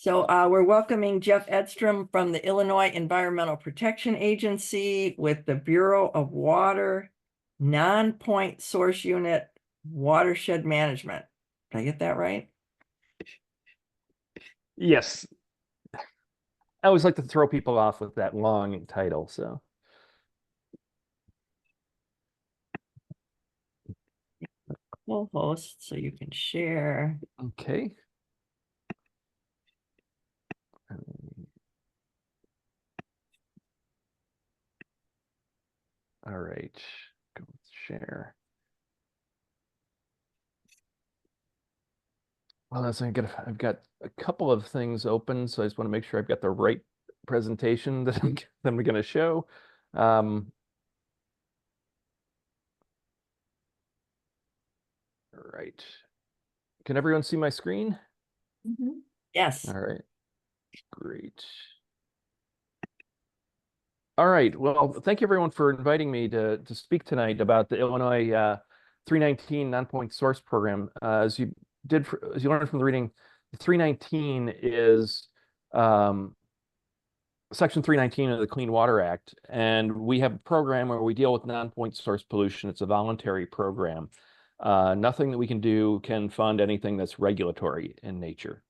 So we're welcoming Jeff Edstrom from the Illinois Environmental Protection Agency with the Bureau of Water-Nonpoint Source Unit, Watershed Management. Did I get that right? Yes. I always like to throw people off with that long title, so. Co-host, so you can share. Okay. All right. Go share. Well, I've got a couple of things open, so I just want to make sure I've got the right presentation that I'm going to show. All right. Can everyone see my screen? Mm-hmm. Yes. All right. Great. All right. Well, thank you everyone for inviting me to speak tonight about the Illinois 319 non-point source program. As you learned from the reading, 319 is Section 319 of the Clean Water Act, and we have a program where we deal with non-point source pollution. It's a voluntary program. Nothing that we can do can fund anything that's regulatory in nature.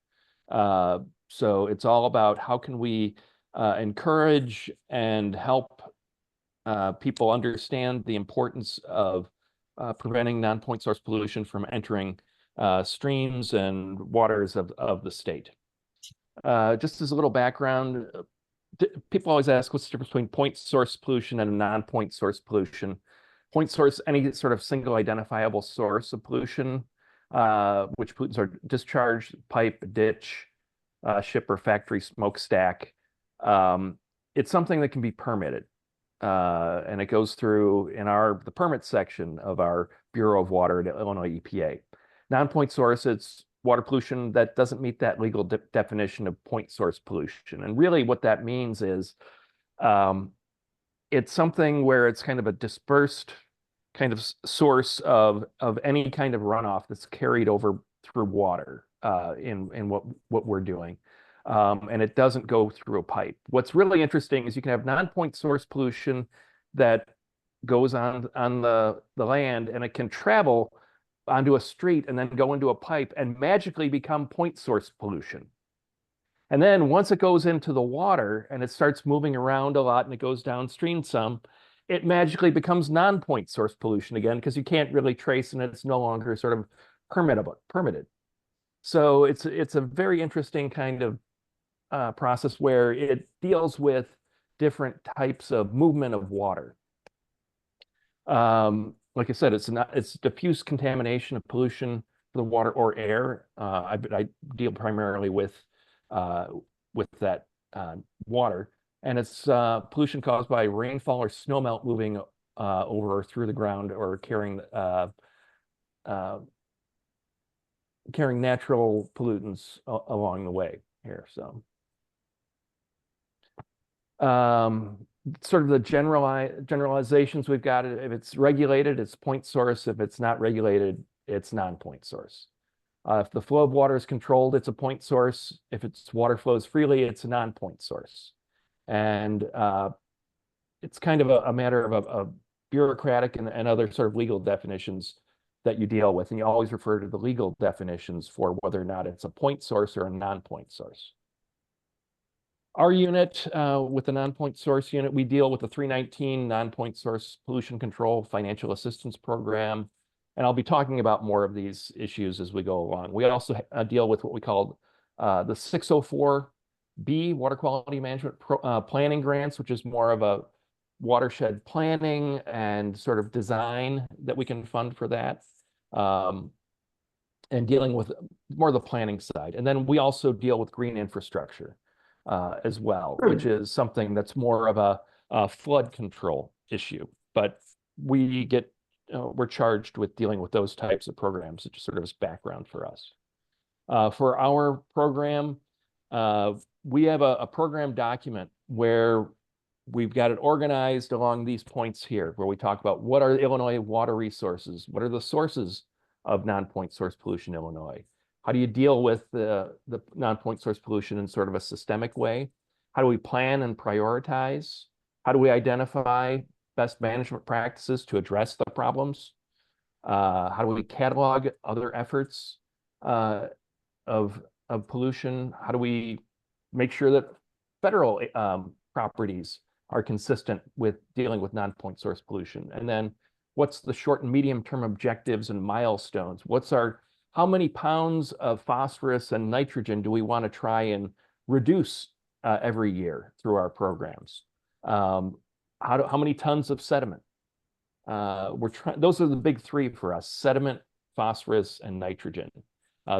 So it's all about how can we encourage and help people understand the importance of preventing non-point source pollution from entering streams and waters of the state. Just as a little background, people always ask what's the difference between point source pollution and non-point source pollution. Point source, any sort of single identifiable source of pollution, which pollutants are discharged, pipe, ditch, ship or factory smokestack. It's something that can be permitted. And it goes through in the permit section of our Bureau of Water at Illinois EPA. Non-point source, it's water pollution that doesn't meet that legal definition of point source pollution. And really what that means is it's something where it's kind of a dispersed kind of source of any kind of runoff that's carried over through water in what we're doing. And it doesn't go through a pipe. What's really interesting is you can have non-point source pollution that goes on the land, and it can travel onto a street and then go into a pipe and magically become point source pollution. And then once it goes into the water and it starts moving around a lot and it goes downstream some, it magically becomes non-point source pollution again because you can't really trace and it's no longer sort of permitted. So it's a very interesting kind of process where it deals with different types of movement of water. Like I said, it's diffuse contamination of pollution for the water or air. I deal primarily with that water, and it's pollution caused by rainfall or snowmelt moving over or through the ground or carrying natural pollutants along the way here. So. Sort of the generalizations we've got. If it's regulated, it's point source. If it's not regulated, it's non-point source. If the flow of water is controlled, it's a point source. If its water flows freely, it's a non-point source. And it's kind of a matter of a bureaucratic and other sort of legal definitions that you deal with. And you always refer to the legal definitions for whether or not it's a point source or a non-point source. Our unit, with the non-point source unit, we deal with the 319 non-point source pollution control financial assistance program. And I'll be talking about more of these issues as we go along. We also deal with what we call the 604B water quality management planning grants, which is more of a watershed planning and sort of design that we can fund for that. And dealing with more of the planning side. And then we also deal with green infrastructure as well, which is something that's more of a flood control issue. But we're charged with dealing with those types of programs, which is sort of as background for us. For our program, we have a program document where we've got it organized along these points here, where we talk about what are Illinois water resources, what are the sources of non-point source pollution in Illinois, How do you deal with the non-point source pollution in sort of a systemic way? How do we plan and prioritize? How do we identify best management practices to address the problems? How do we catalog other efforts of pollution? How do we make sure that federal properties are consistent with dealing with non-point source pollution? And then what's the short and medium term objectives and milestones? How many pounds of phosphorus and nitrogen do we want to try and reduce every year through our programs? How many tons of sediment? Those are the big three for us: sediment, phosphorus, and nitrogen.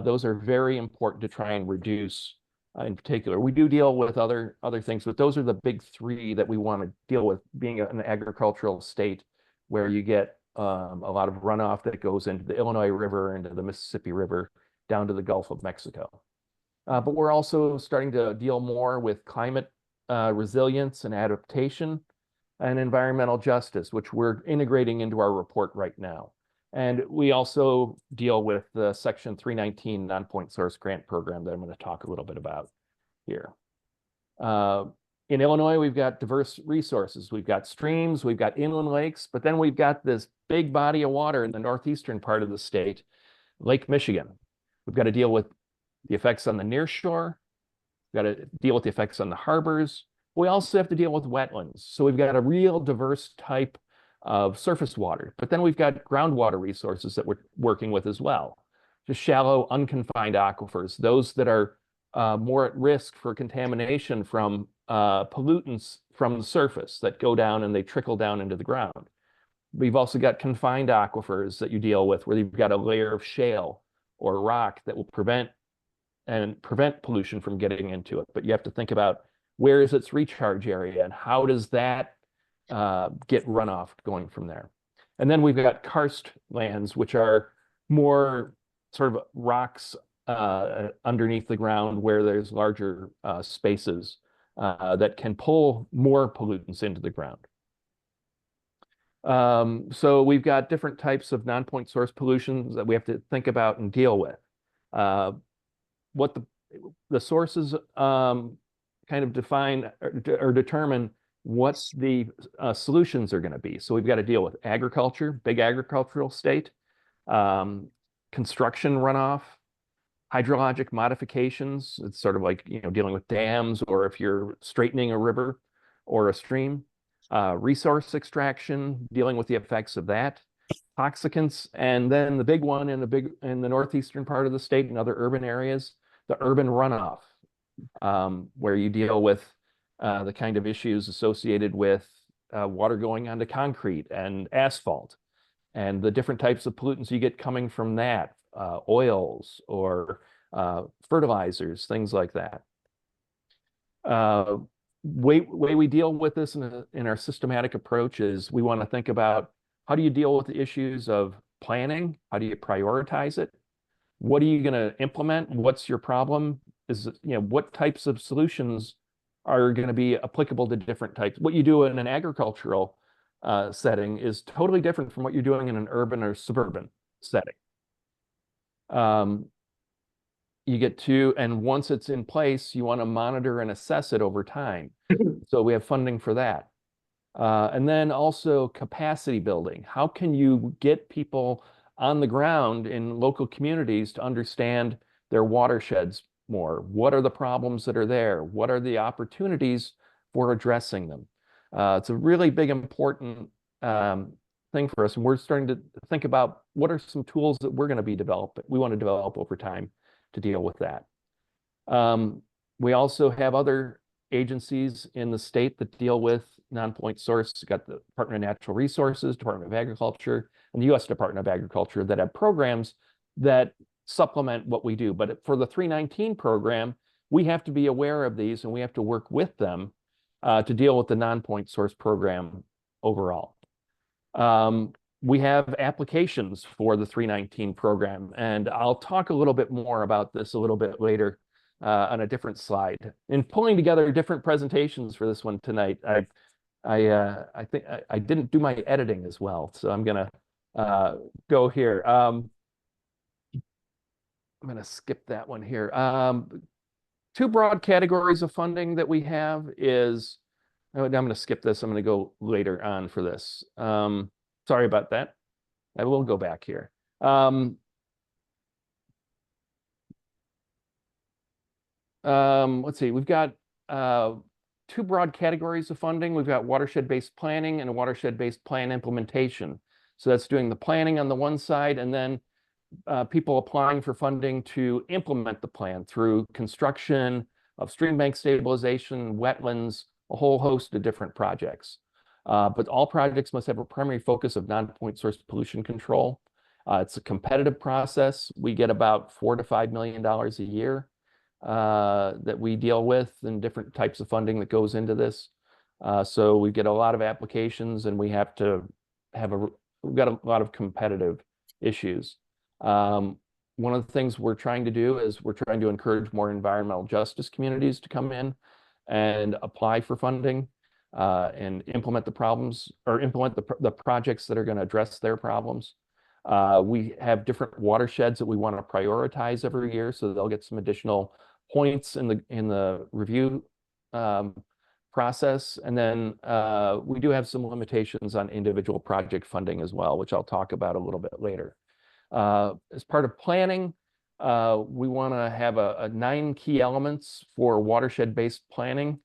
Those are very important to try and reduce in particular. We do deal with other things, but those are the big three that we want to deal with, being an agricultural state where you get a lot of runoff that goes into the Illinois River, into the Mississippi River, down to the Gulf of Mexico. But we're also starting to deal more with climate resilience and adaptation and environmental justice, which we're integrating into our report right now. And we also deal with the Section 319 non-point source grant program that I'm going to talk a little bit about here. In Illinois, we've got diverse resources. We've got streams, we've got inland lakes, but then we've got this big body of water in the northeastern part of the state, Lake Michigan. We've got to deal with the effects on the near shore. We've got to deal with the effects on the harbors. We also have to deal with wetlands. So we've got a real diverse type of surface water, but then we've got groundwater resources that we're working with as well. Just shallow, unconfined aquifers, those that are more at risk for contamination from pollutants from the surface that go down and they trickle down into the ground. We've also got confined aquifers that you deal with, where you've got a layer of shale or rock that will prevent pollution from getting into it. But you have to think about, where is its recharge area and how does that get runoff going from there? And then we've got karst lands, which are more sort of rocks underneath the ground, where there's larger spaces that can pull more pollutants into the ground. So we've got different types of non-point source pollutions that we have to think about and deal with. What the sources kind of define or determine what the solutions are going to be. So we've got to deal with agriculture, big agricultural state, construction runoff, hydrologic modifications. It's sort of like, dealing with dams, or if you're straightening a river or a stream, resource extraction, dealing with the effects of that, toxicants, and then the big one in the northeastern part of the state and other urban areas, the urban runoff, where you deal with the kind of issues associated with water going onto concrete and asphalt, and the different types of pollutants you get coming from that, oils or fertilizers, things like that. Way we deal with this in our systematic approach is, we want to think about, how do you deal with the issues of planning? How do you prioritize it? What are you going to implement? What's your problem? What types of solutions are going to be applicable to different types? What you do in an agricultural setting is totally different from what you're doing in an urban or suburban setting. You get to, and once it's in place, you want to monitor and assess it over time. So we have funding for that. And then also capacity building. How can you get people on the ground in local communities to understand their watersheds more? What are the problems that are there? What are the opportunities for addressing them? It's a really big, important thing for us. And we're starting to think about, what are some tools that we want to develop over time to deal with that. We also have other agencies in the state that deal with non-point source. We've got the Department of Natural Resources, Department of Agriculture, and the U.S. Department of Agriculture that have programs that supplement what we do. But for the 319 program, we have to be aware of these, and we have to work with them to deal with the non-point source program overall. We have applications for the 319 program, and I'll talk a little bit more about this a little bit later on a different slide. In pulling together different presentations for this one tonight, I think I didn't do my editing as well, so I'm gonna go here. I'm going to skip that one here. Two broad categories of funding that we have is, I'm going to skip this. I'm going to go later on for this. Sorry about that. I will go back here. Let's see, we've got two broad categories of funding. We've got watershed-based planning and a watershed-based plan implementation. So that's doing the planning on the one side, and then people applying for funding to implement the plan through construction of stream bank stabilization, wetlands, a whole host of different projects. But all projects must have a primary focus of non-point source pollution control. It's a competitive process. We get about $4 to $5 million a year that we deal with, and different types of funding that goes into this. So we get a lot of applications, and we have to have we've got a lot of competitive issues. One of the things we're trying to do is we're trying to encourage more environmental justice communities to come in and apply for funding and implement the problems, or implement the projects that are going to address their problems. We have different watersheds that we want to prioritize every year, so they'll get some additional points in the review process. And then we do have some limitations on individual project funding as well, which I'll talk about a little bit later. As part of planning, we want to have 9 key elements for watershed-based planning.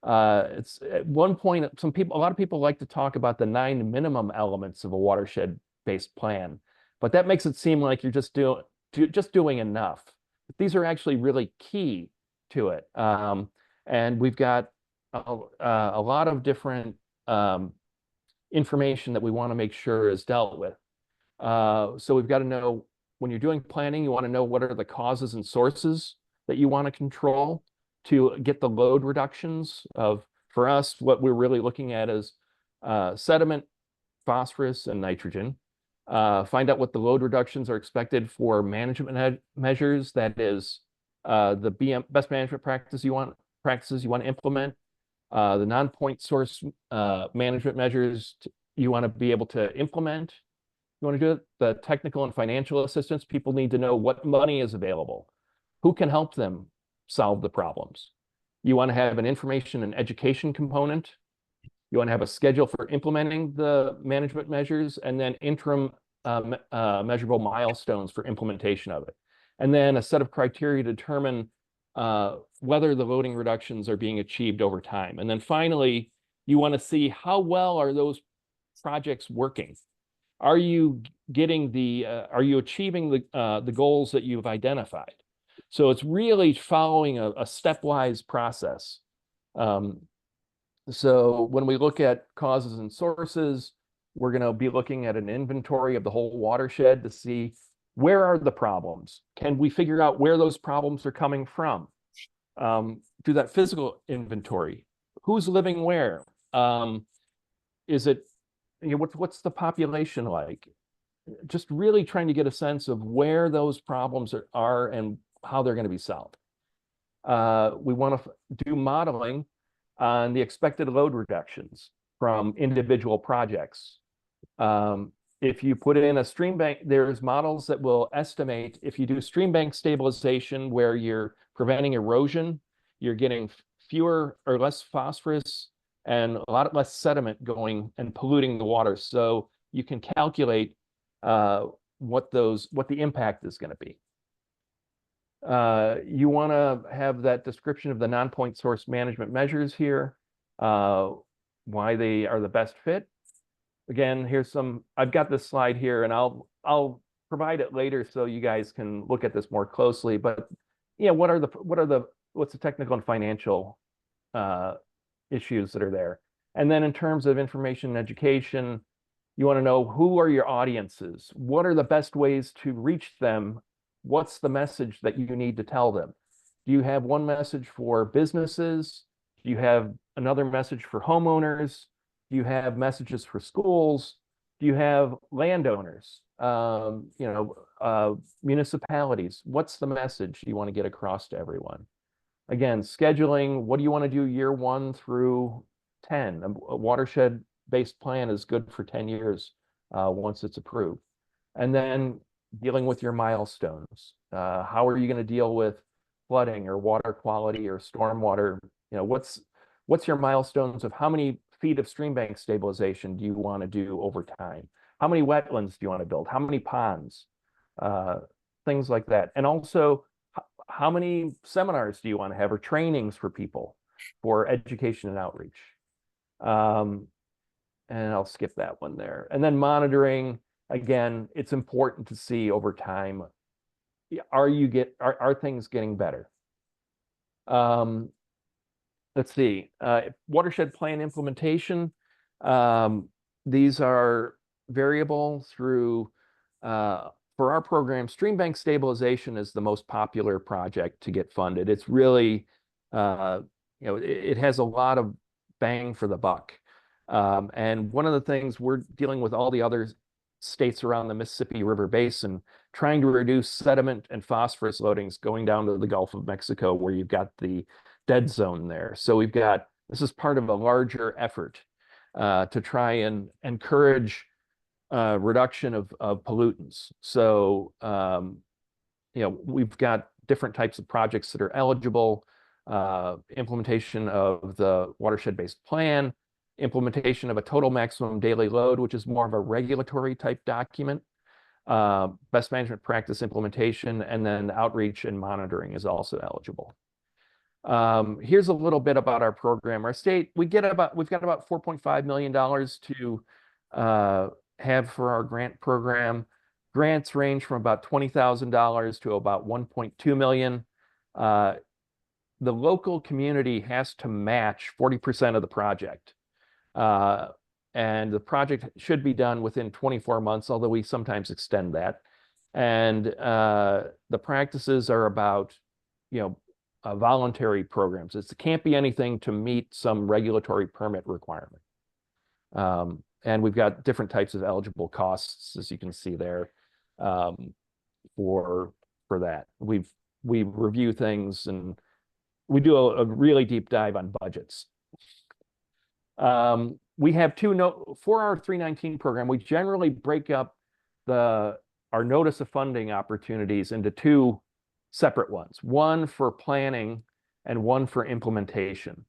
It's at one point, a lot of people like to talk about the 9 minimum elements of a watershed-based plan, but that makes it seem like you're just doing enough. But these are actually really key to it. And we've got a lot of different information that we want to make sure is dealt with. So we've got to know, when you're doing planning, you want to know what are the causes and sources that you want to control to get the load reductions of, for us, what we're really looking at is sediment, phosphorus, and nitrogen. Find out what the load reductions are expected for management measures, that is the best management practices you want to implement, the non-point source management measures you want to be able to implement. You want to do it, the technical and financial assistance. People need to know what money is available, who can help them solve the problems. You want to have an information and education component. You want to have a schedule for implementing the management measures, and then interim measurable milestones for implementation of it. And then a set of criteria to determine whether the loading reductions are being achieved over time. And then finally, you want to see how well are those projects working. Are you getting are you achieving the goals that you've identified? So it's really following a stepwise process. So when we look at causes and sources, we're going to be looking at an inventory of the whole watershed to see, where are the problems? Can we figure out where those problems are coming from? Do that physical inventory. Who's living where? Is it, what's the population like? Just really trying to get a sense of where those problems are and how they're going to be solved. We want to do modeling on the expected load reductions from individual projects. If you put in a stream bank, there's models that will estimate, if you do stream bank stabilization where you're preventing erosion, you're getting fewer or less phosphorus and a lot less sediment going and polluting the water. So you can calculate what the impact is going to be. You want to have that description of the non-point source management measures here, why they are the best fit. Again, here's I've got this slide here, and I'll provide it later so you guys can look at this more closely. But yeah, what's the technical and financial issues that are there? And then in terms of information and education, you want to know, who are your audiences? What are the best ways to reach them? What's the message that you need to tell them? Do you have one message for businesses? Do you have another message for homeowners? Do you have messages for schools? Do you have landowners? Municipalities? What's the message you want to get across to everyone? Again, scheduling, what do you want to do year 1 through 10? A watershed-based plan is good for 10 years once it's approved. And then dealing with your milestones. How are you going to deal with flooding or water quality or stormwater? You know, what's your milestones of how many feet of stream bank stabilization do you want to do over time? How many wetlands do you want to build? How many ponds? Things like that. And also, how many seminars do you want to have or trainings for people for education and outreach? And I'll skip that one there. And then monitoring, again, it's important to see over time, are things getting better? Let's see, watershed plan implementation. These are variable through, for our program, stream bank stabilization is the most popular project to get funded. It's really, it has a lot of bang for the buck. And one of the things we're dealing with all the other states around the Mississippi River Basin, trying to reduce sediment and phosphorus loadings going down to the Gulf of Mexico, where you've got the dead zone there. So this is part of a larger effort to try and encourage reduction of pollutants. So, we've got different types of projects that are eligible, implementation of the watershed-based plan, implementation of a total maximum daily load, which is more of a regulatory type document, best management practice implementation, and then outreach and monitoring is also eligible. Here's a little bit about our program. Our state, we've got about $4.5 million to have for our grant program. Grants range from about $20,000 to about $1.2 million. The local community has to match 40% of the project. And the project should be done within 24 months, although we sometimes extend that. And the practices are about, voluntary programs. It can't be anything to meet some regulatory permit requirement. And we've got different types of eligible costs, as you can see there, for that. We review things and we do a really deep dive on budgets. We have for our 319 program, we generally break up our notice of funding opportunities into two separate ones, one for planning and one for implementation.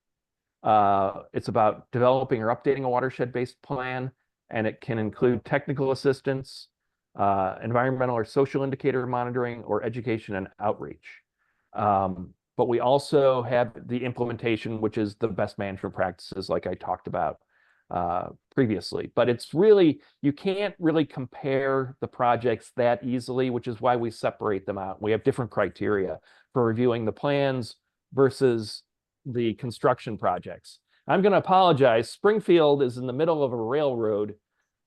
It's about developing or updating a watershed-based plan, and it can include technical assistance, environmental or social indicator monitoring, or education and outreach. But we also have the implementation, which is the best management practices, like I talked about previously. But it's really, you can't really compare the projects that easily, which is why we separate them out. We have different criteria for reviewing the plans versus the construction projects. I'm going to apologize. Springfield is in the middle of a railroad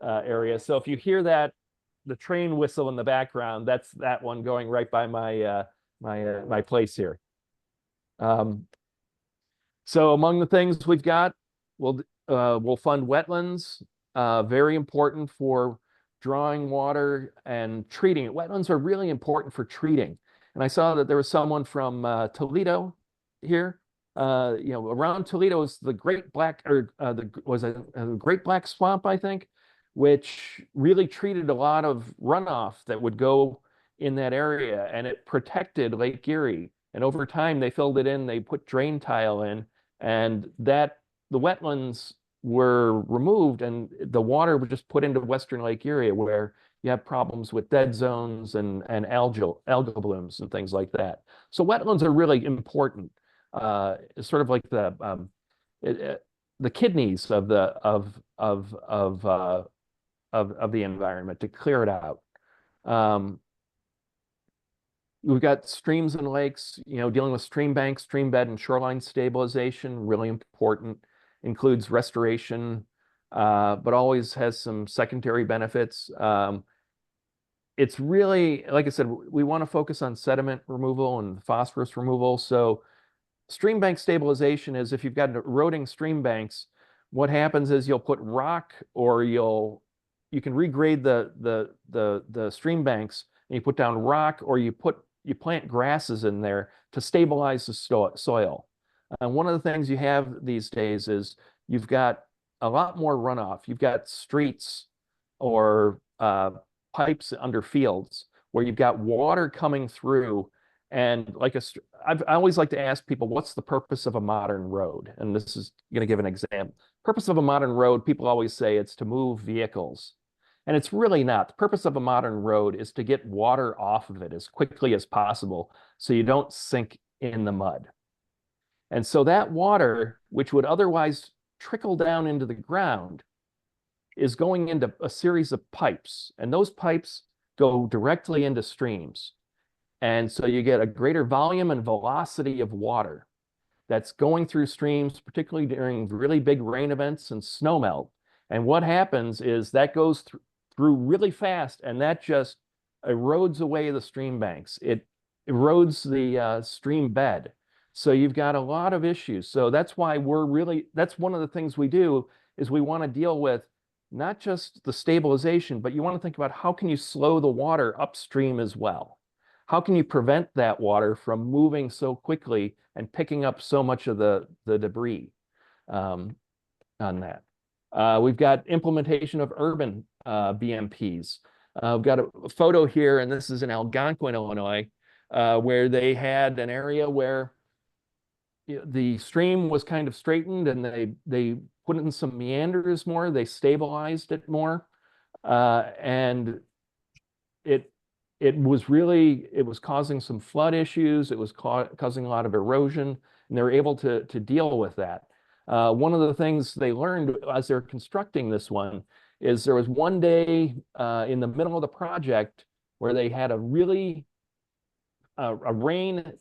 area. So if you hear the train whistle in the background, that's that one going right by my place here. So among the things we've got, we'll fund wetlands, very important for drawing water and treating it. Wetlands are really important for treating. And I saw that there was someone from Toledo here. Around Toledo is the Great Black, was a Great Black Swamp, I think, which really treated a lot of runoff that would go in that area, and it protected Lake Erie. And over time, they filled it in, they put drain tile in, and the wetlands were removed, and the water was just put into Western Lake Erie, where you have problems with dead zones and algal blooms and things like that. So wetlands are really important. It's sort of like the kidneys of the environment, to clear it out. We've got streams and lakes, dealing with stream banks, stream bed, and shoreline stabilization, really important. Includes restoration, but always has some secondary benefits. It's really, like I said, we want to focus on sediment removal and phosphorus removal. So stream bank stabilization is, if you've got eroding stream banks, what happens is you'll put rock, or you can regrade the stream banks, and you put down rock, or you plant grasses in there to stabilize the soil. And one of the things you have these days is you've got a lot more runoff. You've got streets or pipes under fields. where you've got water coming through. And like I always like to ask people, what's the purpose of a modern road? And this is going to give an example. Purpose of a modern road, people always say it's to move vehicles. And it's really not. The purpose of a modern road is to get water off of it as quickly as possible so you don't sink in the mud. And so that water, which would otherwise trickle down into the ground, is going into a series of pipes. And those pipes go directly into streams. And so you get a greater volume and velocity of water that's going through streams, particularly during really big rain events and snowmelt. And what happens is that goes through really fast, and that just erodes away the stream banks. It erodes the stream bed. So you've got a lot of issues. So that's why that's one of the things we do is we want to deal with not just the stabilization, but you want to think about how can you slow the water upstream as well? How can you prevent that water from moving so quickly and picking up so much of the debris on that? We've got implementation of urban BMPs. We've got a photo here, and this is in Algonquin, Illinois, where they had an area where the stream was kind of straightened, and they put in some meanders more. They stabilized it more, and it was causing some flood issues. It was causing a lot of erosion, and they were able to deal with that. One of the things they learned as they're constructing this one is there was one day in the middle of the project where they had a rain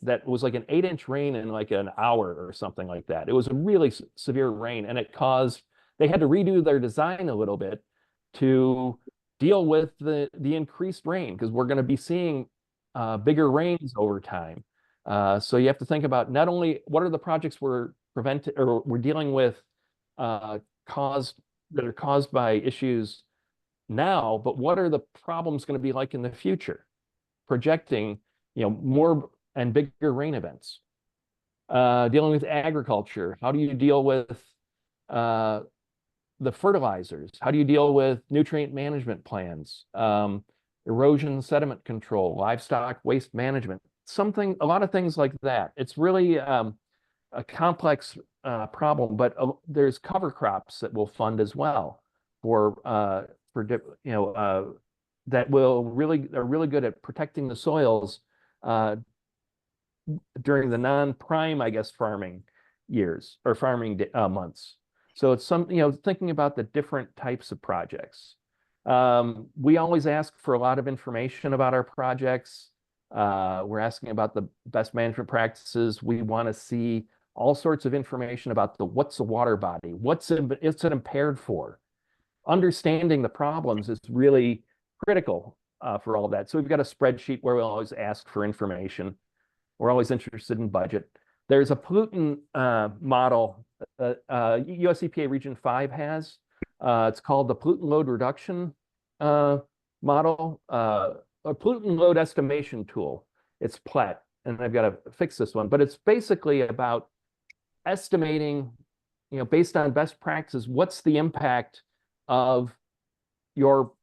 that was like an 8-inch rain in like an hour or something like that. It was a really severe rain, and they had to redo their design a little bit to deal with the increased rain, because we're going to be seeing bigger rains over time. So you have to think about not only what are the projects we're dealing with that are caused by issues now, but what are the problems going to be like in the future, projecting more and bigger rain events. Dealing with agriculture, how do you deal with the fertilizers? How do you deal with nutrient management plans, erosion, sediment control, livestock waste management, a lot of things like that. It's really a complex problem, but there's cover crops that we'll fund as well that are really good at protecting the soils during the non-prime, I guess, farming years or farming months. So it's thinking about the different types of projects. We always ask for a lot of information about our projects. We're asking about the best management practices. We want to see all sorts of information about what's the water body, what's it impaired for. Understanding the problems is really critical for all that. So we've got a spreadsheet where we'll always ask for information. We're always interested in budget. There's a pollutant model US EPA Region 5 has. It's called the pollutant load reduction model, a pollutant load estimation tool. It's PLET, and I've got to fix this one, but it's basically about estimating, based on best practices, what's the impact of your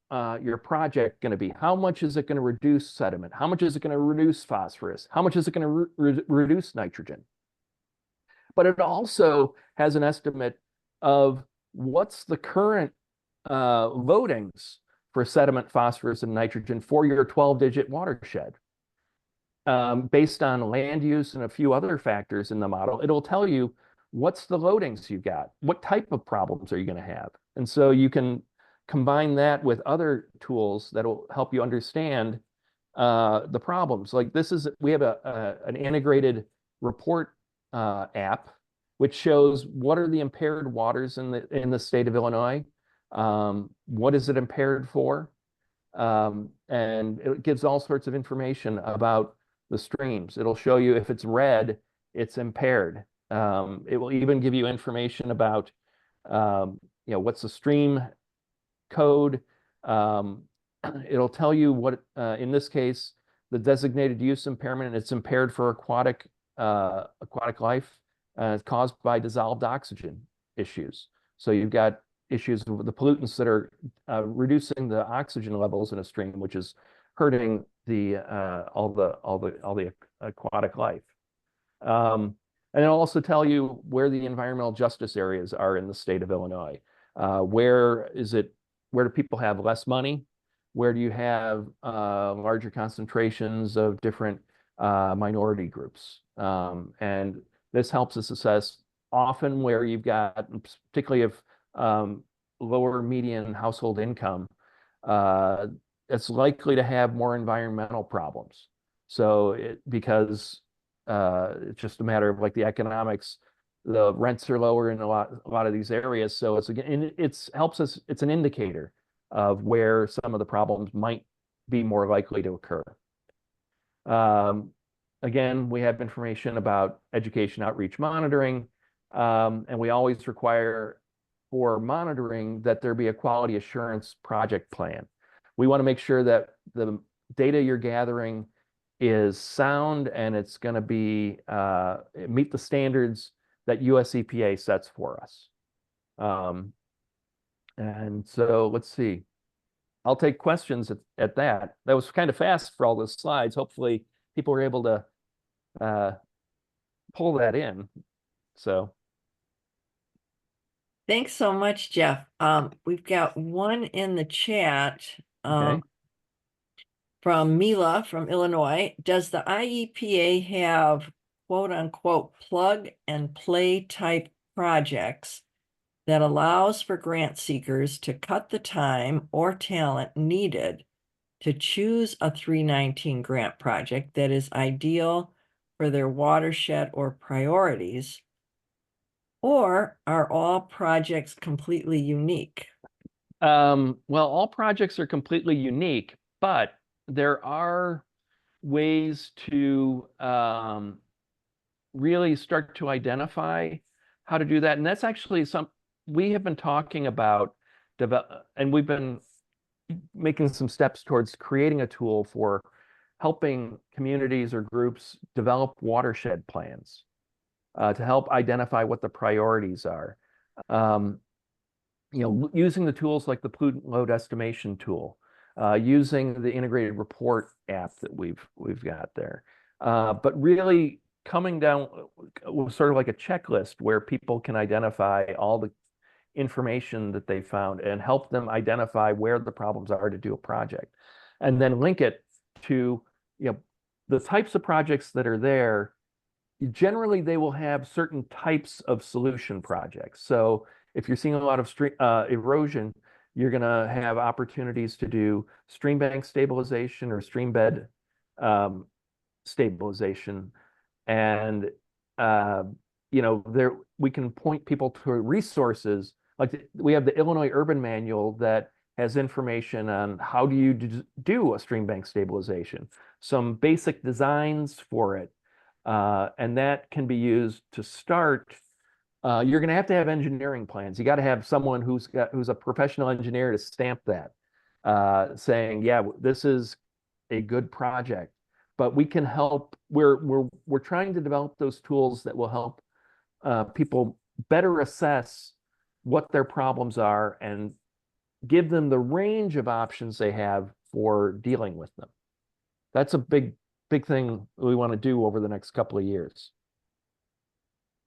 project going to be? How much is it going to reduce sediment? How much is it going to reduce phosphorus? How much is it going to reduce nitrogen? But it also has an estimate of what's the current loadings for sediment, phosphorus, and nitrogen for your 12-digit watershed. Based on land use and a few other factors in the model, it'll tell you what's the loadings you got, what type of problems are you going to have. And so you can combine that with other tools that'll help you understand the problems. Like we have an integrated report app, which shows what are the impaired waters in the state of Illinois, what is it impaired for, and it gives all sorts of information about the streams. It'll show you if it's red, it's impaired. It will even give you information about what's the stream code. It'll tell you what, in this case, the designated use impairment, and it's impaired for aquatic life caused by dissolved oxygen issues. So you've got issues with the pollutants that are reducing the oxygen levels in a stream, which is hurting all the aquatic life. And it'll also tell you where the environmental justice areas are in the state of Illinois. Where do people have less money? Where do you have larger concentrations of different minority groups? And this helps us assess often where you've got, particularly if lower median household income, it's likely to have more environmental problems. So because it's just a matter of like the economics, the rents are lower in a lot of these areas. So it's helps us, it's an indicator of where some of the problems might be more likely to occur. Again, we have information about education outreach monitoring, and we always require for monitoring that there be a quality assurance project plan. We want to make sure that the data you're gathering is sound and it's going to be meet the standards that US EPA sets for us. And so let's see. I'll take questions at that. That was kind of fast for all those slides. Hopefully people were able to pull that in. So. Thanks so much, Jeff. We've got one in the chat Okay. from Mila from Illinois. Does the IEPA have quote unquote plug and play type projects that allows for grant seekers to cut the time or talent needed to choose a 319 grant project that is ideal for their watershed or priorities? Or are all projects completely unique? Well, all projects are completely unique, but there are ways to really start to identify how to do that. And that's actually we have been talking about, and we've been making some steps towards creating a tool for helping communities or groups develop watershed plans to help identify what the priorities are. Using the tools like the pollutant load estimation tool, using the integrated report app that we've got there, but really coming down with sort of like a checklist where people can identify all the information that they found and help them identify where the problems are to do a project, and then link it to the types of projects that are there. Generally, they will have certain types of solution projects. So if you're seeing a lot of erosion, you're going to have opportunities to do stream bank stabilization or stream bed stabilization. And, we can point people to resources. Like we have the Illinois Urban Manual that has information on how do you do a stream bank stabilization, some basic designs for it. And that can be used to start. You're going to have engineering plans. You got to have someone who's a professional engineer to stamp that, saying, yeah, this is a good project. But we can help. We're trying to develop those tools that will help people better assess what their problems are and give them the range of options they have for dealing with them. That's a big thing we want to do over the next couple of years.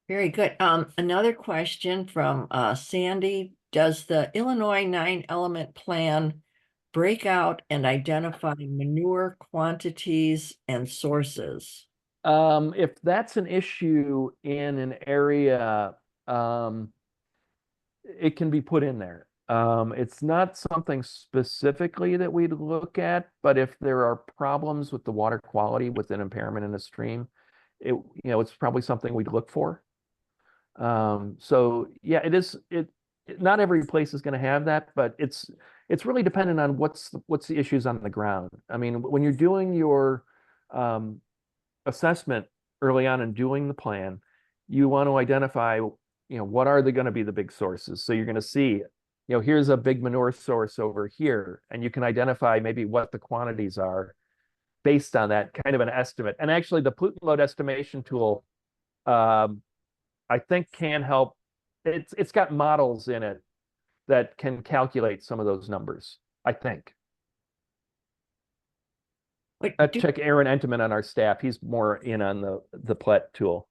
Very good. Another question from Sandy. Does the Illinois 9-element plan break out and identify manure quantities and sources? If that's an issue in an area, it can be put in there. It's not something specifically that we'd look at, but if there are problems with the water quality with an impairment in a stream, it's probably something we'd look for. So yeah, not every place is going to have that, but it's really dependent on what's the issues on the ground. I mean, when you're doing your assessment early on and doing the plan, you want to identify, what are going to be the big sources. So you're going to see, here's a big manure source over here, and you can identify maybe what the quantities are based on that, kind of an estimate. And actually, the pollutant load estimation tool, I think, can help. It's got models in it that can calculate some of those numbers, I think. Wait, Check Aaron Enteman on our staff. He's more in on the PLET tool.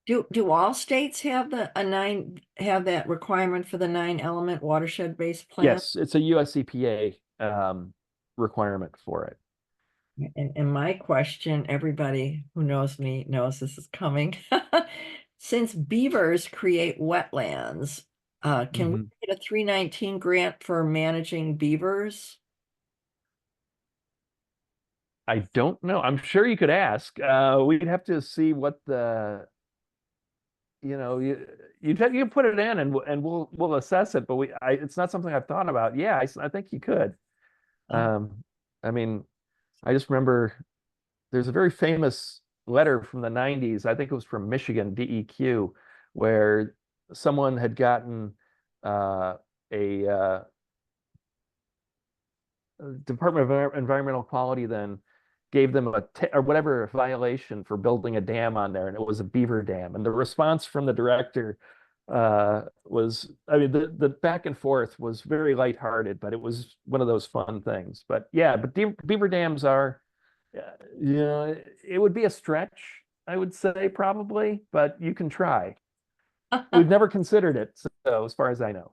do all states have have that requirement for the 9-element watershed-based plan? Yes, it's a US EPA requirement for it. And my question, everybody who knows me knows this is coming. Since beavers create wetlands, can we get a 319 grant for managing beavers? I don't know. I'm sure you could ask. We'd have to see what the, you can put it in and we'll assess it, but it's not something I've thought about. Yeah, I think you could. I mean, I just remember there's a very famous letter from the 90s. I think it was from Michigan DEQ, where someone had gotten a Department of Environmental Quality then gave them or whatever violation for building a dam on there, and it was a beaver dam. And the response from the director was, I mean, the back and forth was very lighthearted, but it was one of those fun things. But yeah, but beaver dams are, it would be a stretch, I would say, probably, but you can try. We've never considered it, so as far as I know.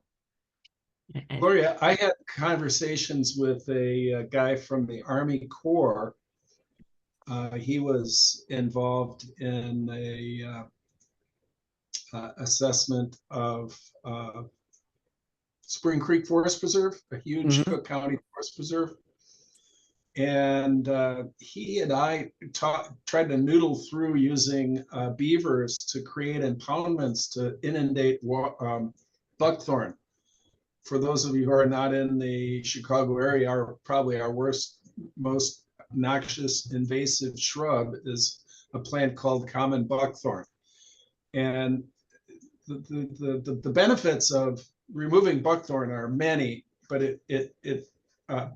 Gloria, I had conversations with a guy from the Army Corps. He was involved in a assessment of Spring Creek Forest Preserve, a huge Cook County forest preserve. And he and I tried to noodle through using beavers to create impoundments to inundate buckthorn. For those of you who are not in the Chicago area, probably our most noxious invasive shrub is a plant called common buckthorn. And the benefits of removing buckthorn are many, but it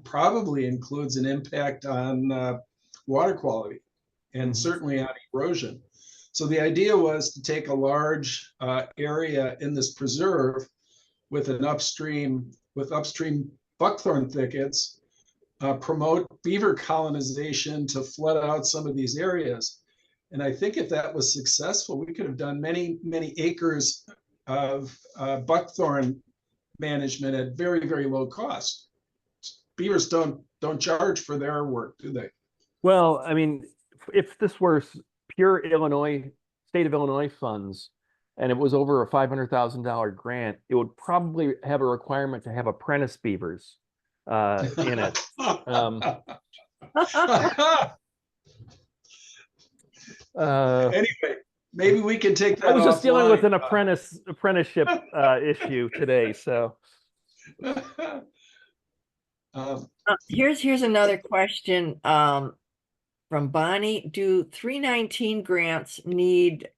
probably includes an impact on water quality and certainly on erosion. So the idea was to take a large area in this preserve with upstream buckthorn thickets, promote beaver colonization to flood out some of these areas. And I think if that was successful, we could have done many, many acres of buckthorn management at very, very low cost. Beavers don't charge for their work, do they? Well, I mean, if this were pure state of Illinois funds, and it was over a $500,000 grant, it would probably have a requirement to have apprentice beavers in it. Anyway, maybe we can take that. I was just dealing with an offline. apprenticeship issue today, so. Here's another question from Bonnie. Do 319 grants need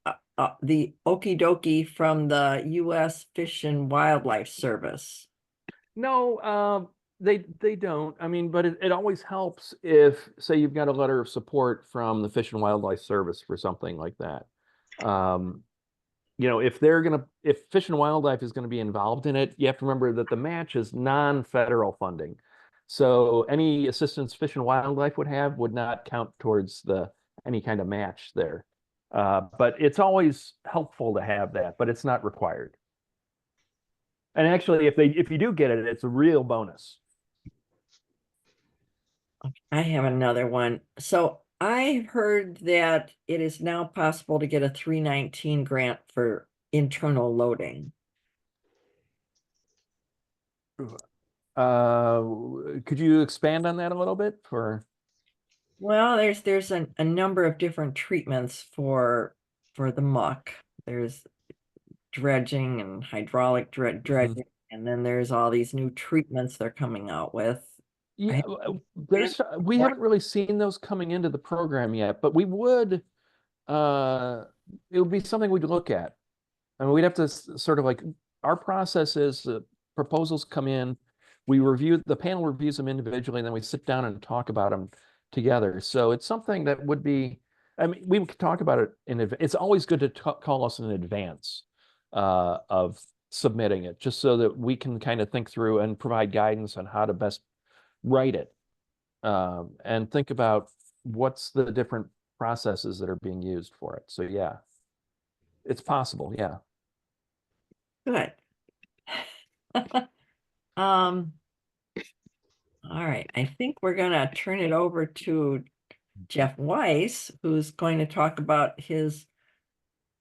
the okie dokie from the U.S. Fish and Wildlife Service? No, they don't. I mean, but it always helps if, say, you've got a letter of support from the Fish and Wildlife Service for something like that. If Fish and Wildlife is gonna be involved in it, you have to remember that the match is non-federal funding. So any assistance Fish and Wildlife would have would not count towards any kind of match there. But it's always helpful to have that, but it's not required. And actually, if you do get it, it's a real bonus. I have another one. So I heard that it is now possible to get a 319 grant for internal loading. Could you expand on that a little bit? Well, there's a number of different treatments for the muck. There's dredging and hydraulic dredging, and then there's all these new treatments they're coming out with. Yeah, we haven't really seen those coming into the program yet, but we would. It would be something we'd look at. I mean, we'd have to sort of like, our process is proposals come in, the panel reviews them individually, and then we sit down and talk about them together. So it's something that would be, I mean, we could talk about it in advance. It's always good to call us in advance of submitting it, just so that we can kind of think through and provide guidance on how to best write it, and think about what's the different processes that are being used for it. So yeah, it's possible. Yeah. Good. All right, I think we're gonna turn it over to Jeff Weiss, who's going to talk about his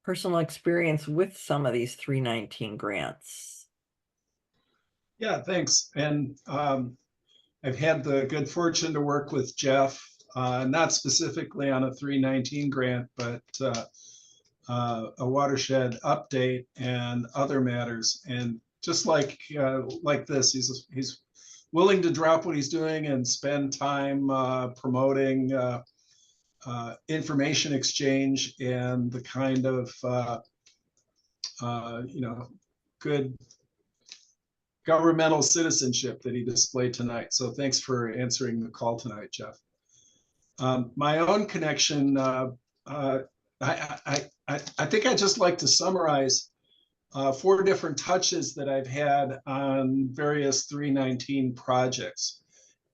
personal experience with some of these 319 grants. Yeah, thanks. And I've had the good fortune to work with Jeff, not specifically on a 319 grant, but a watershed update and other matters. And just like this, he's willing to drop what he's doing and spend time promoting information exchange and the kind of good governmental citizenship that he displayed tonight. So thanks for answering the call tonight, Jeff. My own connection, I think I'd just like to summarize 4 different touches that I've had on various 319 projects.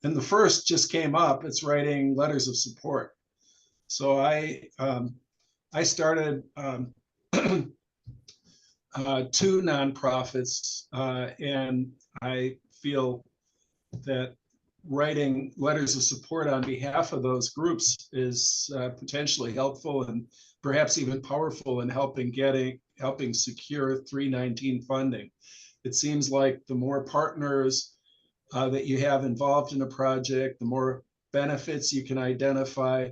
And the first just came up, it's writing letters of support. So I started 2 nonprofits, and I feel that writing letters of support on behalf of those groups is potentially helpful and perhaps even powerful in helping secure 319 funding. It seems like the more partners that you have involved in a project, the more benefits you can identify,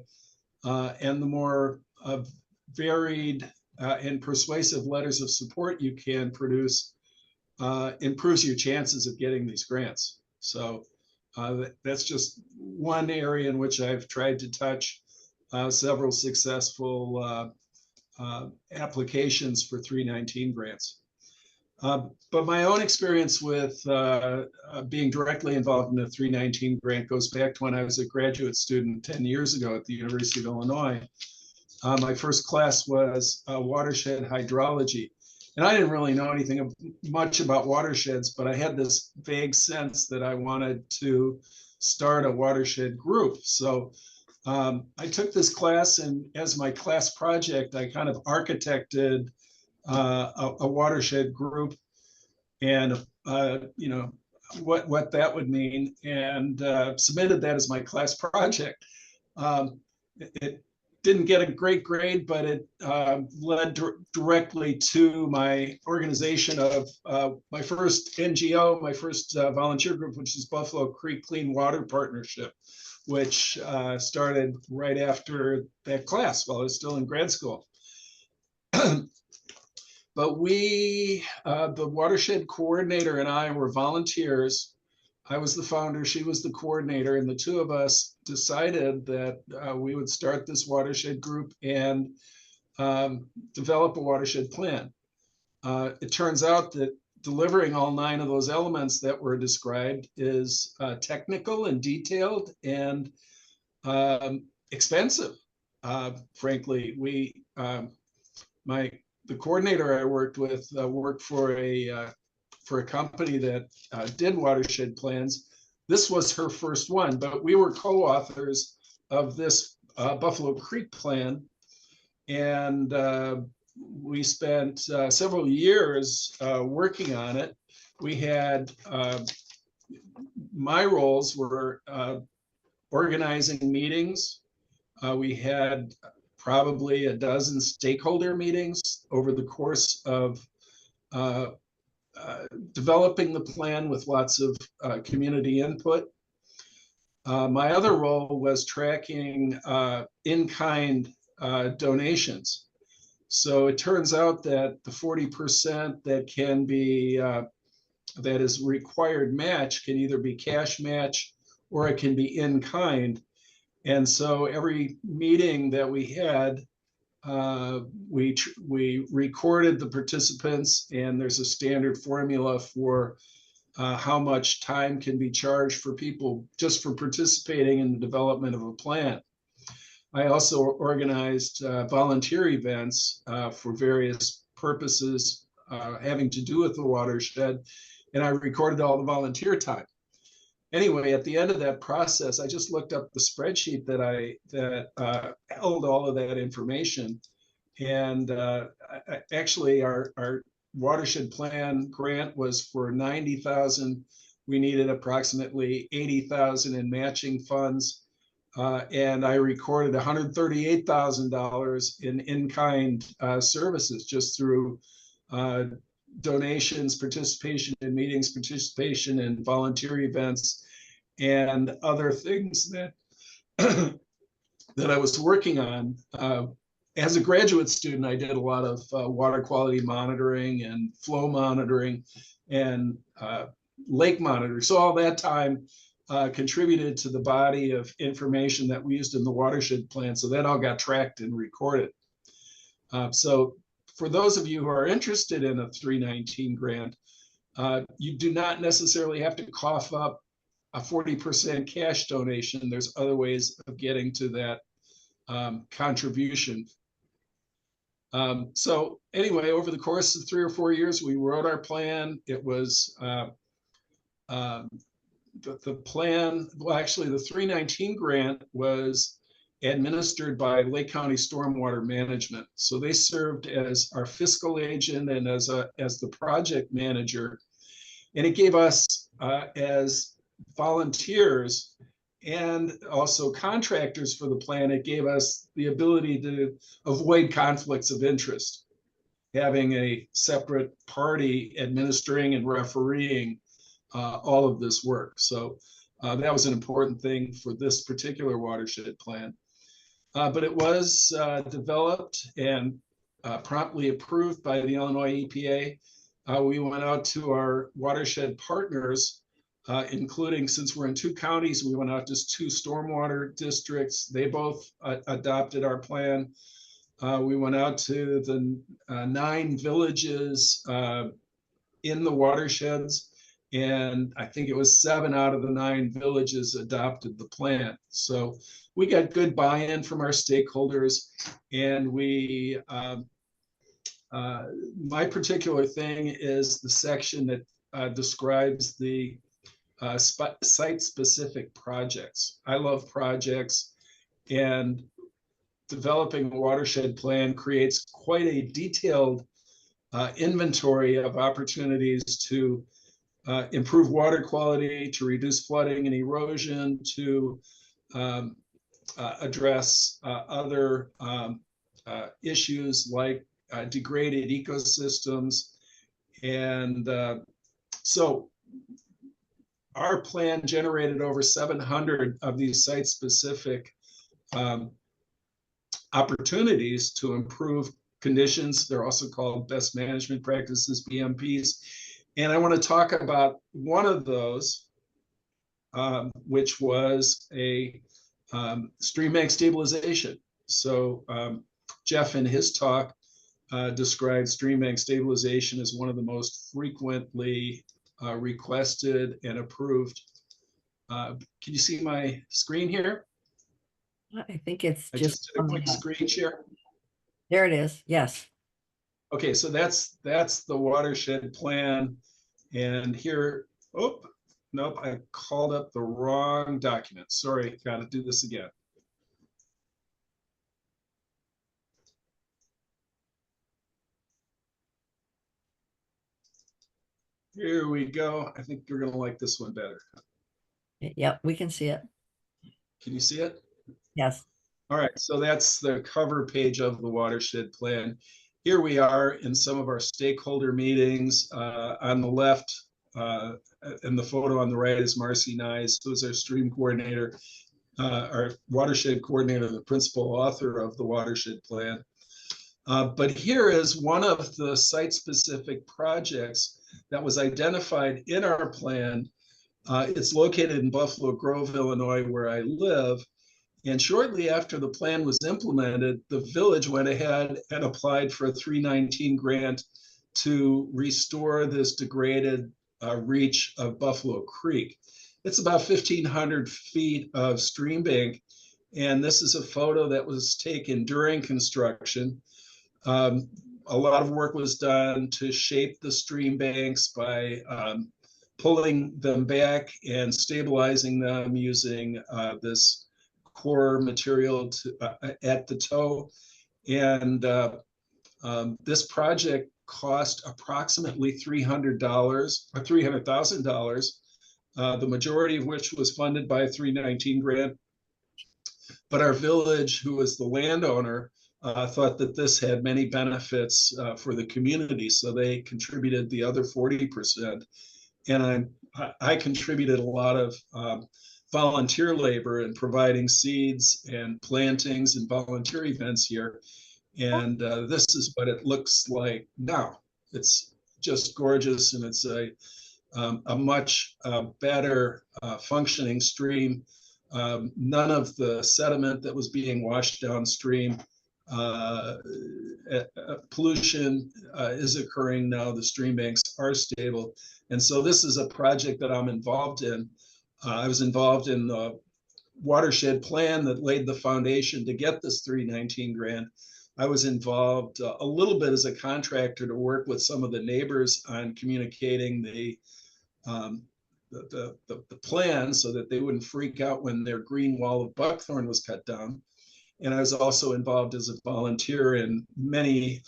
and the more varied and persuasive letters of support you can produce improves your chances of getting these grants. So that's just one area in which I've tried to touch several successful applications for 319 grants. But my own experience with being directly involved in a 319 grant goes back to when I was a graduate student 10 years ago at the University of Illinois. My first class was watershed hydrology. And I didn't really know anything much about watersheds, but I had this vague sense that I wanted to start a watershed group. So I took this class, and as my class project, I kind of architected a watershed group and what that would mean, and submitted that as my class project. It didn't get a great grade, but it led directly to my organization of my first NGO, my first volunteer group, which is Buffalo Creek Clean Water Partnership, which started right after that class while I was still in grad school. But we, the watershed coordinator and I were volunteers. I was the founder, she was the coordinator, and the 2 of us decided that we would start this watershed group and develop a watershed plan. It turns out that delivering all 9 of those elements that were described is technical and detailed and expensive. Frankly, the coordinator I worked with worked for a company that did watershed plans. This was her first one, but we were co-authors of this Buffalo Creek plan, and we spent several years working on it. We had my roles were organizing meetings. We had probably a dozen stakeholder meetings over the course of developing the plan with lots of community input. My other role was tracking in-kind donations. So it turns out that the 40% that can be, that is required match can either be cash match or it can be in-kind. And so every meeting that we had, we recorded the participants, and there's a standard formula for how much time can be charged for people just for participating in the development of a plan. I also organized volunteer events for various purposes having to do with the watershed, and I recorded all the volunteer time. anyway, at the end of that process, I just looked up the spreadsheet that held all of that information. And actually, our watershed plan grant was for 90,000. We needed approximately 80,000 in matching funds. And I recorded $138,000 in-kind services just through donations, participation in meetings, participation in volunteer events, and other things that that I was working on. As a graduate student, I did a lot of water quality monitoring and flow monitoring and lake monitoring. So all that time contributed to the body of information that we used in the watershed plan. So that all got tracked and recorded. So for those of you who are interested in a 319 grant, you do not necessarily have to cough up a 40% cash donation. There's other ways of getting to that contribution. So anyway, over the course of 3 or 4 years, we wrote our plan. It was the plan, well, actually the 319 grant was administered by Lake County Stormwater Management. So they served as our fiscal agent and as the project manager. And it gave us as volunteers and also contractors for the plan, it gave us the ability to avoid conflicts of interest, having a separate party administering and refereeing all of this work. So that was an important thing for this particular watershed plan. But it was developed and promptly approved by the Illinois EPA. We went out to our watershed partners, including, since we're in 2 counties, we went out to 2 stormwater districts. They both adopted our plan. We went out to the 9 villages in the watersheds, and I think it was 7 out of the 9 villages adopted the plan. So we got good buy-in from our stakeholders, and we my particular thing is the section that describes the site-specific projects. I love projects, and developing a watershed plan creates quite a detailed inventory of opportunities to improve water quality, to reduce flooding and erosion, to address other issues like degraded ecosystems. And so our plan generated over 700 of these site-specific opportunities to improve conditions. They're also called best management practices, BMPs. And I want to talk about one of those, which was a stream bank stabilization. So Jeff, in his talk, described stream bank stabilization as one of the most frequently requested and approved. Can you see my screen here? I think it's I just did a quick screen share. There it is. Yes. Okay, so that's the watershed plan. And here, oh, nope, I called up the wrong document. Sorry, got to do this again. Here we go. I think you're going to like this one better. Yep, we can see it. Can you see it? Yes. All right, so that's the cover page of the watershed plan. Here we are in some of our stakeholder meetings. On the left, and the photo on the right is Marcy Nyes, who is our stream coordinator, our watershed coordinator, the principal author of the watershed plan. But here is one of the site-specific projects that was identified in our plan. It's located in Buffalo Grove, Illinois, where I live. And shortly after the plan was implemented, the village went ahead and applied for a 319 grant to restore this degraded reach of Buffalo Creek. It's about 1,500 feet of stream bank. And this is a photo that was taken during construction. A lot of work was done to shape the stream banks by pulling them back and stabilizing them using this core material at the toe. And this project cost approximately $300 or $300,000, the majority of which was funded by a 319 grant. But our village, who was the landowner, thought that this had many benefits for the community, so they contributed the other 40%. And I contributed a lot of volunteer labor in providing seeds and plantings and volunteer events here. And this is what it looks like now. It's just gorgeous, and it's a much better functioning stream. None of the sediment that was being washed downstream, pollution is occurring now. The stream banks are stable. And so this is a project that I'm involved in. I was involved in the watershed plan that laid the foundation to get this 319 grant. I was involved a little bit as a contractor to work with some of the neighbors on communicating the plan so that they wouldn't freak out when their green wall of buckthorn was cut down. And I was also involved as a volunteer in many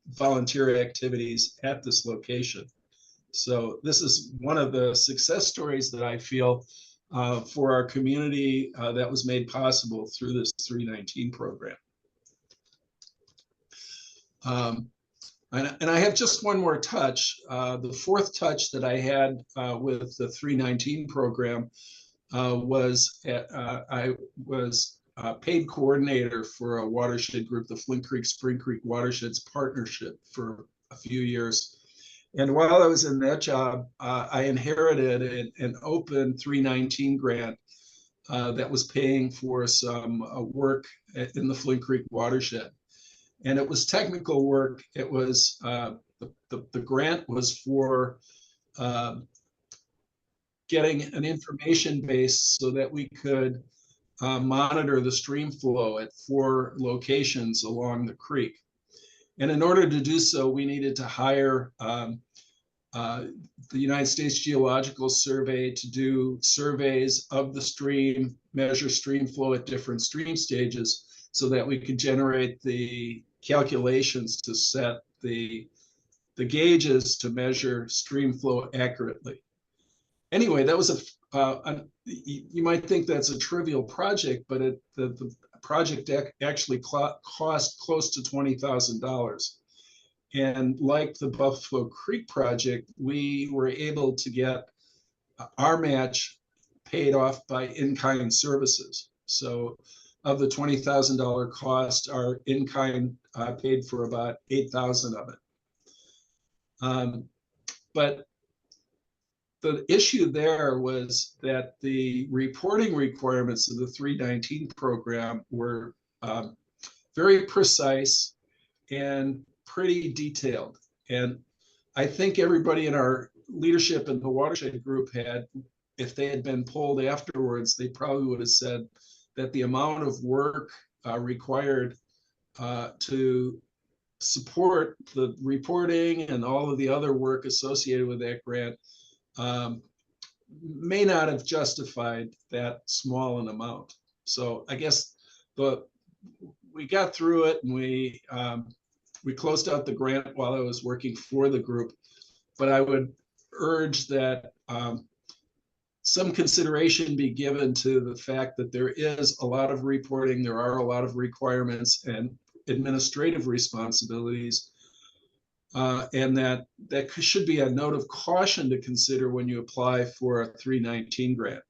volunteer activities at this location. So this is one of the success stories that I feel for our community that was made possible through this 319 program. And I have just one more touch. The fourth touch that I had with the 319 program was I was paid coordinator for a watershed group, the Flint Creek Spring Creek Watersheds Partnership, for a few years. And while I was in that job, I inherited an open 319 grant that was paying for some work in the Flint Creek watershed. And it was technical work. It was the grant was for getting an information base so that we could monitor the stream flow at 4 locations along the creek. And in order to do so, we needed to hire the United States Geological Survey to do surveys of the stream, measure stream flow at different stream stages, so that we could generate the calculations to set the gauges to measure stream flow accurately. Anyway, that was you might think that's a trivial project, but the project actually cost close to $20,000. And like the Buffalo Creek project, we were able to get our match paid off by in-kind services. So of the $20,000 cost, our in-kind paid for about $8,000 of it. But the issue there was that the reporting requirements of the 319 program were very precise and pretty detailed. And I think everybody in our leadership in the watershed group had, if they had been polled afterwards, they probably would have said that the amount of work required to support the reporting and all of the other work associated with that grant may not have justified that small an amount. So I guess we got through it, and we closed out the grant while I was working for the group. But I would urge that some consideration be given to the fact that there is a lot of reporting, there are a lot of requirements and administrative responsibilities, and that should be a note of caution to consider when you apply for a 319 grant.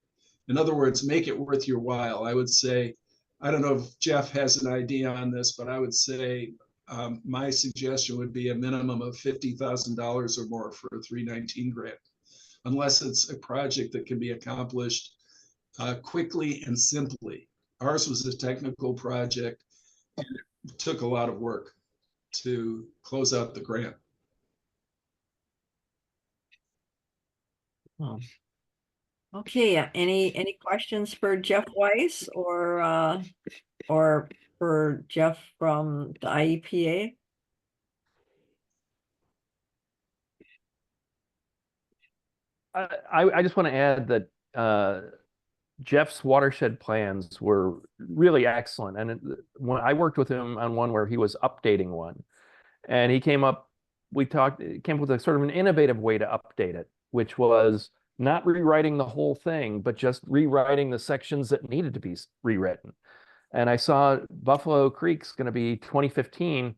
In other words, make it worth your while. I would say, I don't know if Jeff has an idea on this, but I would say my suggestion would be a minimum of $50,000 or more for a 319 grant, unless it's a project that can be accomplished quickly and simply. Ours was a technical project, and it took a lot of work to close out the grant. Okay, any questions for Jeff Weiss or for Jeff from the IEPA? I just want to add that Jeff's watershed plans were really excellent. And when I worked with him on one where he was updating one, and he came up, came up with a sort of an innovative way to update it, which was not rewriting the whole thing, but just rewriting the sections that needed to be rewritten. And I saw Buffalo Creek's going to be 2015.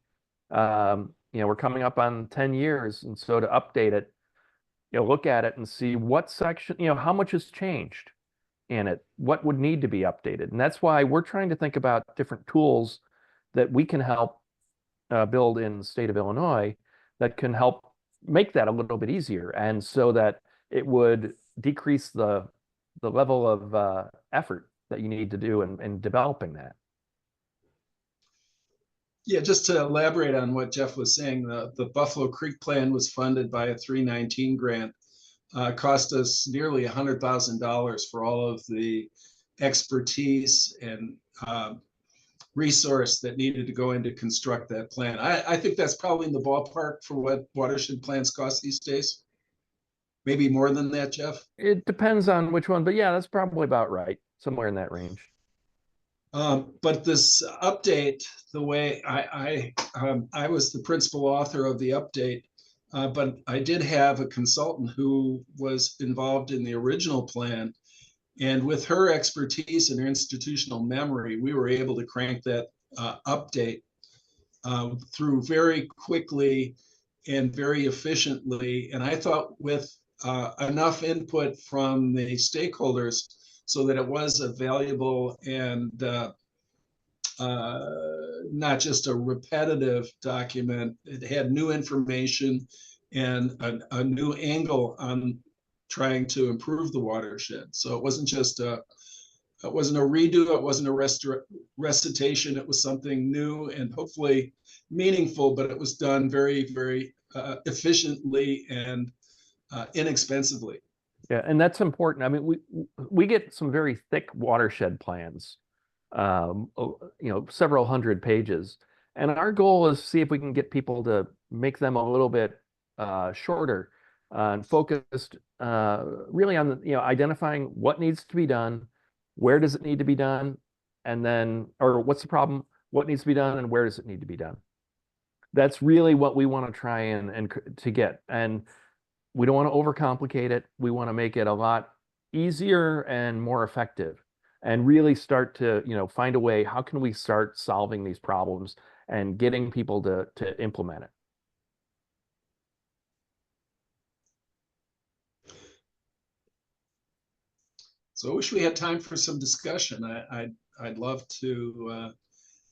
We're coming up on 10 years. And so to update it, look at it and see what section, how much has changed in it, what would need to be updated. And that's why we're trying to think about different tools that we can help build in the state of Illinois that can help make that a little bit easier. And so that it would decrease the level of effort that you need to do in developing that. Yeah, just to elaborate on what Jeff was saying, the Buffalo Creek plan was funded by a 319 grant. Cost us nearly $100,000 for all of the expertise and resource that needed to go in to construct that plan. I think that's probably in the ballpark for what watershed plans cost these days. Maybe more than that, Jeff? It depends on which one, but yeah, that's probably about right, somewhere in that range. But this update, the way I was the principal author of the update, but I did have a consultant who was involved in the original plan. And with her expertise and her institutional memory, we were able to crank that update through very quickly and very efficiently. And I thought with enough input from the stakeholders so that it was a valuable and not just a repetitive document. It had new information and a new angle on trying to improve the watershed. So it wasn't just it wasn't a redo, it wasn't a recitation, it was something new and hopefully meaningful, but it was done very, very efficiently and inexpensively. Yeah, and that's important. I mean, we get some very thick watershed plans, several hundred pages. And our goal is to see if we can get people to make them a little bit shorter and focused really on identifying what needs to be done, where does it need to be done, and then, or what's the problem, what needs to be done, and where does it need to be done. That's really what we want to try and to get. And we don't want to overcomplicate it. We want to make it a lot easier and more effective, and really start to, find a way, how can we start solving these problems and getting people to implement it. So I wish we had time for some discussion. I'd love to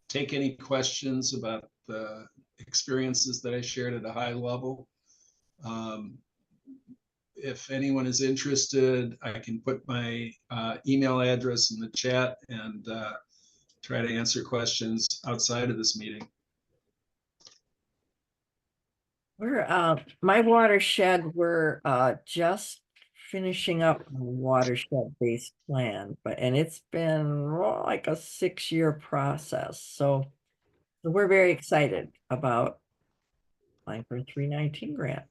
take any questions about the experiences that I shared at a high level. If anyone is interested, I can put my email address in the chat and try to answer questions outside of this meeting. We're my watershed, we're just finishing up a watershed-based plan, and it's been like a 6-year process. So we're very excited about applying for a 319 grant.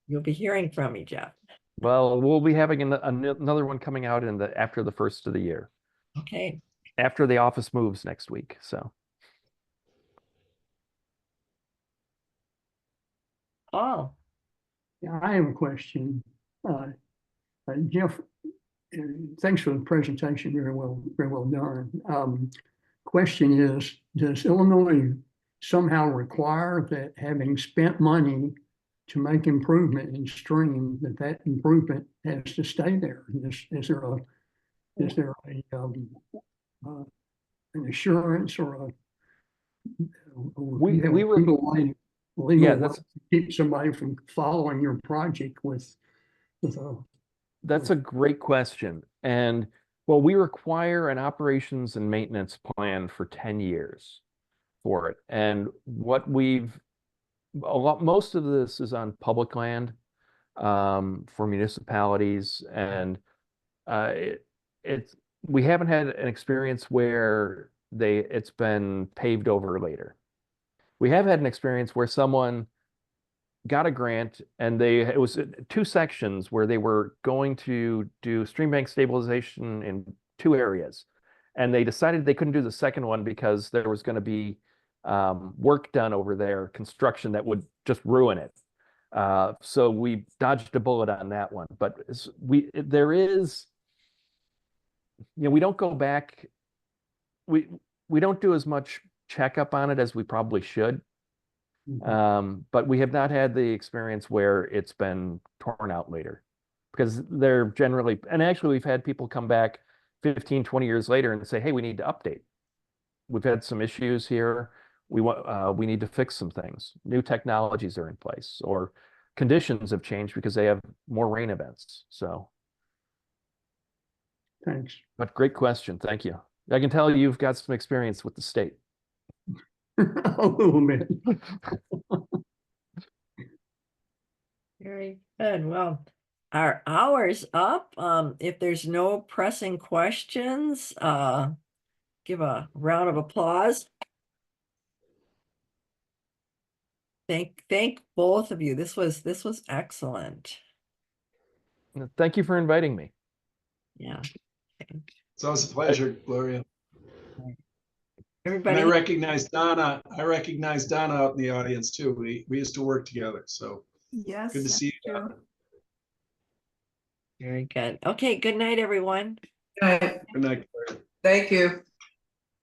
You'll be hearing from me, Jeff. Well, we'll be having another one coming out after the first of the year. Okay. After the office moves next week, so. Oh. Yeah, I have a question. Jeff, thanks for the presentation. Very well done. Question is, does Illinois somehow require that having spent money to make improvement in stream, that improvement has to stay there? Is there an assurance or we were legal to keep somebody from following your project with a... That's a great question. And well, we require an operations and maintenance plan for 10 years for it. And what most of this is on public land for municipalities. And we haven't had an experience where it's been paved over later. We have had an experience where someone got a grant, and it was 2 sections where they were going to do stream bank stabilization in 2 areas. And they decided they couldn't do the second one because there was going to be work done over there, construction that would just ruin it. So we dodged a bullet on that one. But there is, we don't go back. We don't do as much checkup on it as we probably should. But we have not had the experience where it's been torn out later, because they're generally, and actually we've had people come back 15, 20 years later and say, hey, we need to update. We've had some issues here. We need to fix some things. New technologies are in place, or conditions have changed because they have more rain events. So. Thanks. But great question. Thank you. I can tell you've got some experience with the state. A little bit. Very good. Well, our hour's up. If there's no pressing questions, give a round of applause. Thank both of you. This was excellent. Thank you for inviting me. Yeah. It's always a pleasure, Gloria. Everybody. And I recognize Donna out in the audience too. We used to work together, so Yes. good to see you, sure. Donna. Very good. Okay, good night, everyone. Good night. Good night, Gloria. Thank you.